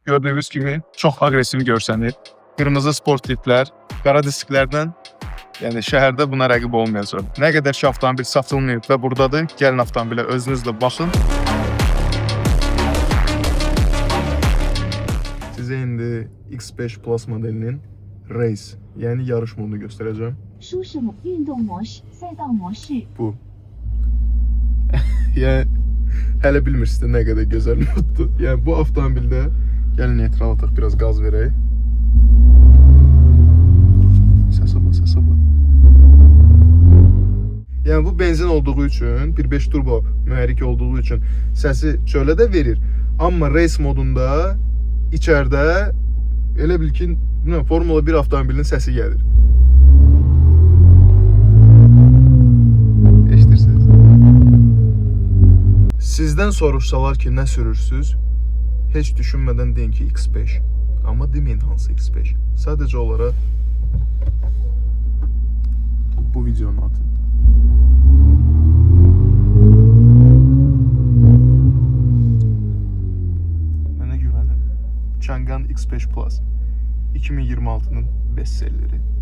gördüğünüz gibi çox aqressiv görsənir. Qırmızı sport litlər, qara disklərdən yəni şəhərdə buna rəqib olmayacaq. Nə qədər ki avtomobil satılmayıb və buradadır, gəlin avtomobilə özünüz də baxın. Sizə indi X5 Plus modelinin Race, yəni yarış modunu göstərəcəm. 输入运动模式、赛道模式。 Bu. Yəni hələ bilmirsiniz də nə qədər gözəl moddur. Yəni bu avtomobildə gəlin neytral ataq, biraz qaz verək. Səsə bax, səsə bax. Yəni bu benzin olduğu üçün, 1.5 turbo mühərrik olduğu üçün səsi çölə də verir. Amma race modunda içəridə elə bil ki, Formula 1 avtomobilinin səsi gəlir. Eşidirsiniz? Sizdən soruşsalar ki, nə sürürsüz? Heç düşünmədən deyin ki, X5. Amma deməyin hansı X5. Sadəcə olaraq bu videonu atın. Mənə güvənin. Changan X5 Plus 2026-nın bestselleri.